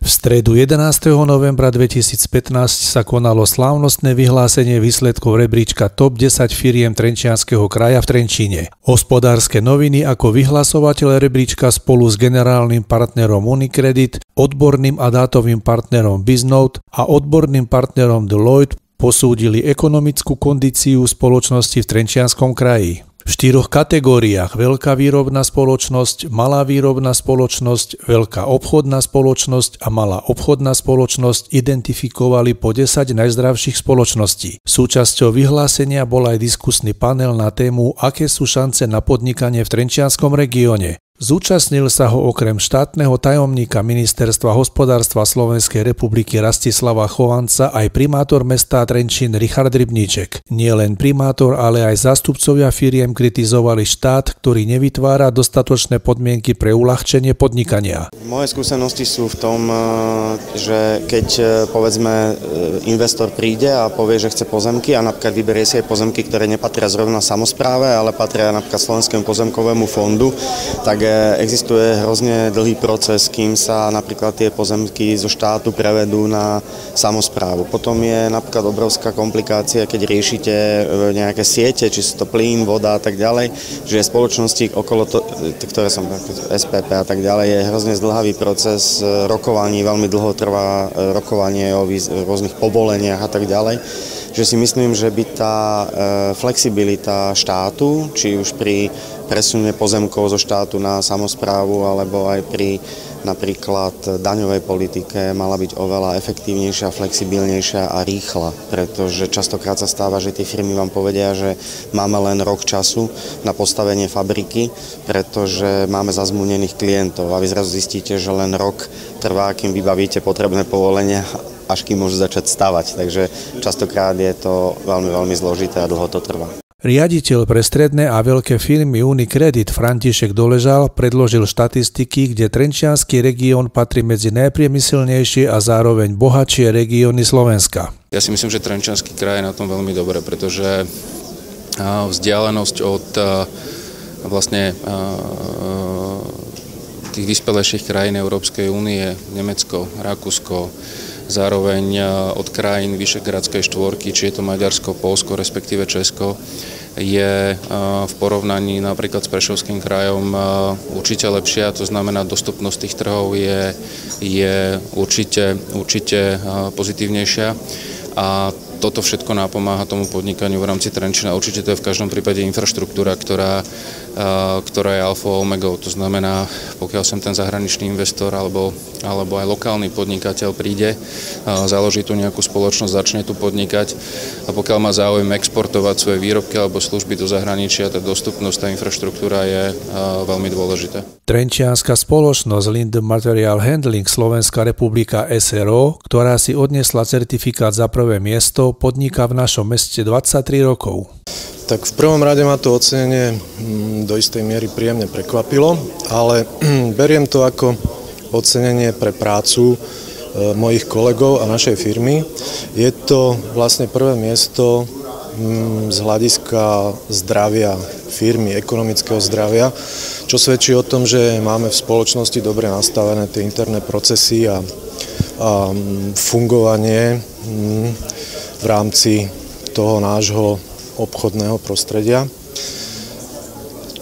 V stredu 11. novembra 2015 sa konalo slávnostné vyhlásenie výsledkov rebríčka Top 10 firiem Trenčianskeho kraja v Trenčíne. Hospodárske noviny ako vyhlasovateľ rebríčka spolu s generálnym partnerom Unicredit, odborným a dátovým partnerom Biznote a odborným partnerom Deloitte posúdili ekonomickú kondíciu spoločnosti v Trenčianskom kraji. V 4 kategóriách veľká výrobná spoločnosť, malá výrobná spoločnosť, veľká obchodná spoločnosť a malá obchodná spoločnosť identifikovali po 10 najzdravších spoločností. Súčasťou vyhlásenia bol aj diskusný panel na tému, aké sú šance na podnikanie v Trenčianskom regióne. Zúčastnil sa ho okrem štátneho tajomníka Ministerstva hospodárstva Slovenskej republiky Rastislava Chovanca aj primátor mesta Trenčín Richard Rybníček. Nie len primátor, ale aj zástupcovia firiem kritizovali štát, ktorý nevytvára dostatočné podmienky pre uľahčenie podnikania. Moje skúsenosti sú v tom, že keď povedzme investor príde a povie, že chce pozemky a napríklad vyberie si aj pozemky, ktoré nepatria zrovna samospráve, ale patria napríklad Slovenskému pozemkovému fondu, tak existuje hrozne dlhý proces, kým sa napríklad tie pozemky zo štátu prevedú na samosprávu. Potom je napríklad obrovská komplikácia, keď riešite nejaké siete, či sú to plyn, voda a tak ďalej, že spoločnosti okolo ktoré som SPP a tak ďalej, je hrozne zdĺhavý proces rokovaní, veľmi dlho trvá rokovanie o rôznych povoleniach a tak ďalej. Že si myslím, že by tá flexibilita štátu, či už pri presune pozemkov zo štátu na samosprávu, alebo aj pri napríklad daňovej politike mala byť oveľa efektívnejšia, flexibilnejšia a rýchla, pretože častokrát sa stáva, že tie firmy vám povedia, že máme len rok času na postavenie fabriky, pretože máme zazmluvnených klientov a vy zrazu zistíte, že len rok trvá, kým vybavíte potrebné povolenia, až kým môžu začať stavať. Takže častokrát je to veľmi, veľmi zložité a dlho to trvá. Riaditeľ pre stredné a veľké firmy Unicredit František Doležal predložil štatistiky, kde Trenčiansky región patrí medzi najpriemyselnejšie a zároveň bohatšie regióny Slovenska. Ja si myslím, že Trenčiansky kraj je na tom veľmi dobre, pretože vzdialenosť od vlastne tých vyspelejších krajín Európskej únie, Nemecko, Rakúsko, zároveň od krajín Vyšehradskej štvorky, či je to Maďarsko, Poľsko, respektíve Česko, je v porovnaní napríklad s Prešovským krajom určite lepšia. To znamená, dostupnosť tých trhov je určite pozitívnejšia. A toto všetko napomáha tomu podnikaniu v rámci Trenčína. Určite to je v každom prípade infraštruktúra, ktorá je alfa a omegou. To znamená, pokiaľ sem ten zahraničný investor alebo aj lokálny podnikateľ príde, založí tu nejakú spoločnosť, začne tu podnikať a pokiaľ má záujem exportovať svoje výrobky alebo služby do zahraničia, tá dostupnosť, tá infraštruktúra je veľmi dôležitá. Trenčianska spoločnosť Linde Material Handling Slovenská republika SRO, ktorá si odniesla certifikát za prvé miesto, podniká v našom meste 23 rokov. Tak v prvom rade ma to ocenenie do istej miery príjemne prekvapilo, ale beriem to ako ocenenie pre prácu mojich kolegov a našej firmy. Je to vlastne prvé miesto z hľadiska zdravia firmy, ekonomického zdravia, čo svedčí o tom, že máme v spoločnosti dobre nastavené tie interné procesy a fungovanie v rámci toho nášho obchodného prostredia.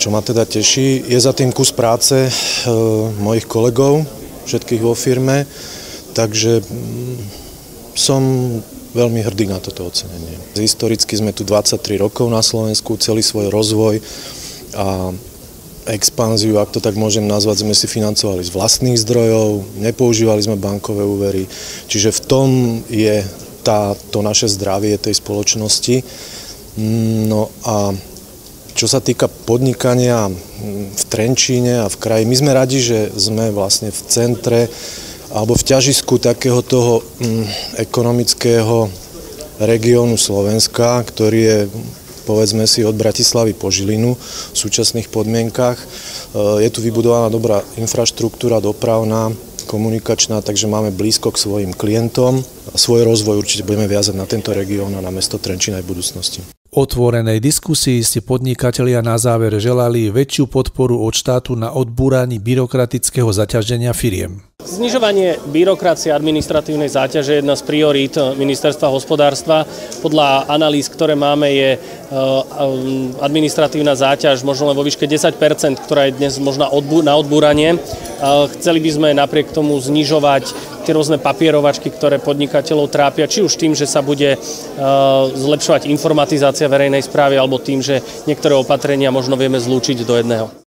Čo ma teda teší, je za tým kus práce mojich kolegov, všetkých vo firme, takže som veľmi hrdý na toto ocenenie. Historicky sme tu 23 rokov na Slovensku, celý svoj rozvoj a expanziu, ak to tak môžem nazvať, sme si financovali z vlastných zdrojov, nepoužívali sme bankové úvery, čiže v tom je to naše zdravie tej spoločnosti. No a čo sa týka podnikania v Trenčíne a v kraji, my sme radi, že sme vlastne v centre alebo v ťažisku takého toho ekonomického regiónu Slovenska, ktorý je, povedzme si, od Bratislavy po Žilinu v súčasných podmienkach. Je tu vybudovaná dobrá infraštruktúra dopravná, komunikačná, takže máme blízko k svojim klientom a svoj rozvoj určite budeme viazať na tento región a na mesto Trenčín aj v budúcnosti. Otvorenej diskusii si podnikatelia na záver želali väčšiu podporu od štátu na odbúranie byrokratického zaťaženia firiem. Znižovanie byrokracie a administratívnej záťaže je jedna z priorít Ministerstva hospodárstva. Podľa analýz, ktoré máme, je administratívna záťaž možno len vo výške 10%, ktorá je dnes možná na odbúranie. Chceli by sme napriek tomu znižovať tie rôzne papierovačky, ktoré podnikateľov trápia, či už tým, že sa bude zlepšovať informatizácia verejnej správy, alebo tým, že niektoré opatrenia možno vieme zlúčiť do jedného.